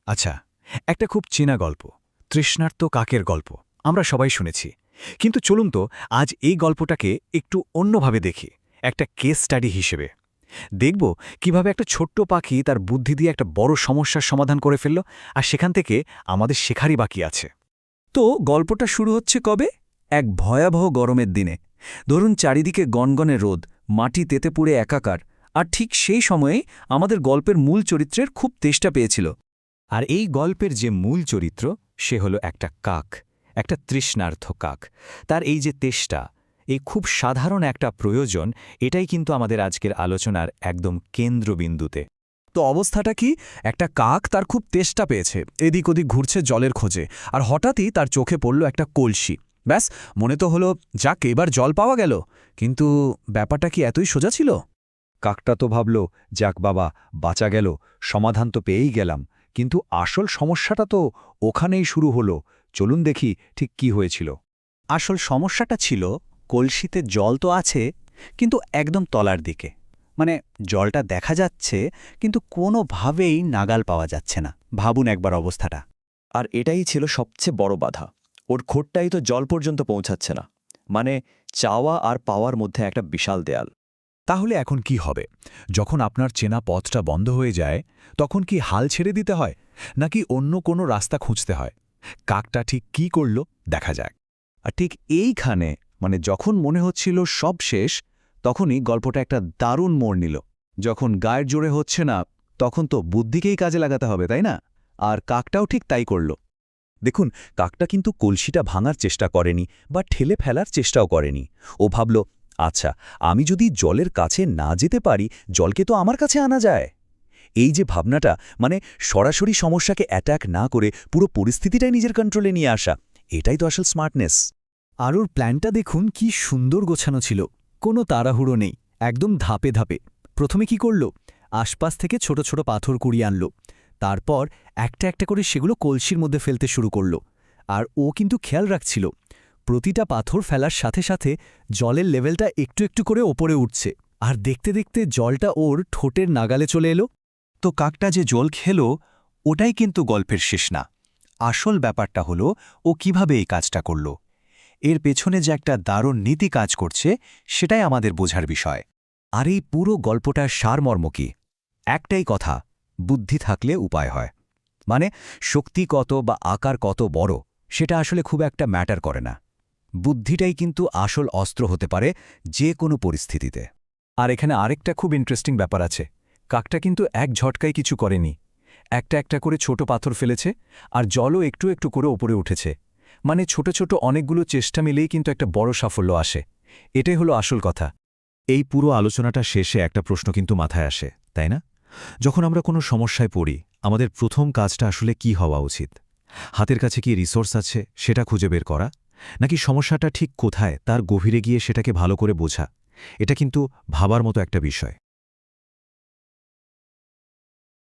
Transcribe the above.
আচ্ছা, একটা খুব চেনা গল্প, তৃষ্ণার্ত কাকের গল্প আমরা সবাই শুনেছি। কিন্তু চলুন তো আজ এই গল্পটাকে একটু অন্যভাবে দেখি, একটা কেস স্টাডি হিসেবে। দেখব কিভাবে একটা ছোট্ট পাখি তার বুদ্ধি দিয়ে একটা বড় সমস্যার সমাধান করে ফেলল, আর সেখান থেকে আমাদের শেখারই বাকি আছে। তো গল্পটা শুরু হচ্ছে কবে? এক ভয়াবহ গরমের দিনে। ধরুন চারিদিকে গনগনে রোদ, মাটি তেতে পুড়ে একাকার, আর ঠিক সেই সময়েই আমাদের গল্পের মূল চরিত্রের খুব তেষ্টা পেয়েছিল। আর এই গল্পের যে মূল চরিত্র, সে হলো একটা কাক, একটা তৃষ্ণার্থ কাক। তার এই যে তেষ্টা, এই খুব সাধারণ একটা প্রয়োজন, এটাই কিন্তু আমাদের আজকের আলোচনার একদম কেন্দ্রবিন্দুতে। তো অবস্থাটা কি? একটা কাক তার খুব তেষ্টা পেয়েছে, এদিক ওদিক ঘুরছে জলের খোঁজে, আর হঠাৎই তার চোখে পড়ল একটা কলসি। ব্যাস, মনে তো হলো যাক এবার জল পাওয়া গেল। কিন্তু ব্যাপারটা কি এতই সোজা ছিল? কাকটা তো ভাবল, যাক বাবা, বাঁচা গেল, সমাধান তো পেয়েই গেলাম। কিন্তু আসল সমস্যাটা তো ওখানেই শুরু হলো। চলুন দেখি ঠিক কি হয়েছিল। আসল সমস্যাটা ছিল, কলসিতে জল তো আছে, কিন্তু একদম তলার দিকে। মানে জলটা দেখা যাচ্ছে, কিন্তু কোনোভাবেই নাগাল পাওয়া যাচ্ছে না। ভাবুন একবার অবস্থাটা। আর এটাই ছিল সবচেয়ে বড় বাধা। ওর খোঁটটাই তো জল পর্যন্ত পৌঁছাচ্ছে না। মানে চাওয়া আর পাওয়ার মধ্যে একটা বিশাল দেয়াল। তাহলে এখন কি হবে? যখন আপনার চেনা পথটা বন্ধ হয়ে যায়, তখন কি হাল ছেড়ে দিতে হয়, নাকি অন্য কোনো রাস্তা খুঁজতে হয়? কাকটা ঠিক কি করল দেখা যাক। আর ঠিক এইখানে, মানে যখন মনে হচ্ছিল সব শেষ, তখনই গল্পটা একটা দারুণ মোড় নিল। যখন গায়ের জোরে হচ্ছে না, তখন তো বুদ্ধিকেই কাজে লাগাতে হবে, তাই না? আর কাকটাও ঠিক তাই করল। দেখুন, কাকটা কিন্তু কলসিটা ভাঙার চেষ্টা করেনি বা ঠেলে ফেলার চেষ্টাও করেনি। ও ভাবল, আচ্ছা, আমি যদি জলের কাছে না যেতে পারি, জলকে তো আমার কাছে আনা যায়। এই যে ভাবনাটা, মানে সরাসরি সমস্যাকে অ্যাটাক না করে পুরো পরিস্থিতিটাই নিজের কন্ট্রোলে নিয়ে আসা, এটাই তো আসল স্মার্টনেস। আর ওর প্ল্যানটা দেখুন কি সুন্দর গোছানো ছিল। কোনো তাড়াহুড়ো নেই, একদম ধাপে ধাপে। প্রথমে কি করল? আশপাশ থেকে ছোট ছোট পাথর কুড়িয়ে আনল। তারপর একটা একটা করে সেগুলো কলসির মধ্যে ফেলতে শুরু করল। আর ও কিন্তু খেয়াল রাখছিল, প্রতিটা পাথর ফেলার সাথে সাথে জলের লেভেলটা একটু একটু করে ওপরে উঠছে। আর দেখতে দেখতে জলটা ওর ঠোঁটের নাগালে চলে এলো। তো কাকটা যে জল খেল, ওটাই কিন্তু গল্পের শেষ না। আসল ব্যাপারটা হলো ও কিভাবে এই কাজটা করল। এর পেছনে যে একটা দারুণ নীতি কাজ করছে, সেটাই আমাদের বোঝার বিষয়। আর এই পুরো গল্পটার সারমর্ম কি? একটাই কথা, বুদ্ধি থাকলে উপায় হয়। মানে শক্তি কত বা আকার কত বড়, সেটা আসলে খুব একটা ম্যাটার করে না। বুদ্ধিটাই কিন্তু আসল অস্ত্র হতে পারে যে কোনো পরিস্থিতিতে। আর এখানে আরেকটা খুব ইন্টারেস্টিং ব্যাপার আছে। কাকটা কিন্তু এক ঝটকায় কিছু করেনি। একটা একটা করে ছোট পাথর ফেলেছে, আর জলও একটু একটু করে ওপরে উঠেছে। মানে ছোট ছোট অনেকগুলো চেষ্টা মিলেই কিন্তু একটা বড় সাফল্য আসে। এটাই হলো আসল কথা। এই পুরো আলোচনাটা শেষে একটা প্রশ্ন কিন্তু মাথায় আসে, তাই না? যখন আমরা কোনো সমস্যায় পড়ি, আমাদের প্রথম কাজটা আসলে কি হওয়া উচিত? হাতের কাছে কি রিসোর্স আছে সেটা খুঁজে বের করা, নাকি সমস্যাটা ঠিক কোথায় তার গভীরে গিয়ে সেটাকে ভালো করে বোঝা? এটা কিন্তু ভাবার মতো একটা বিষয়।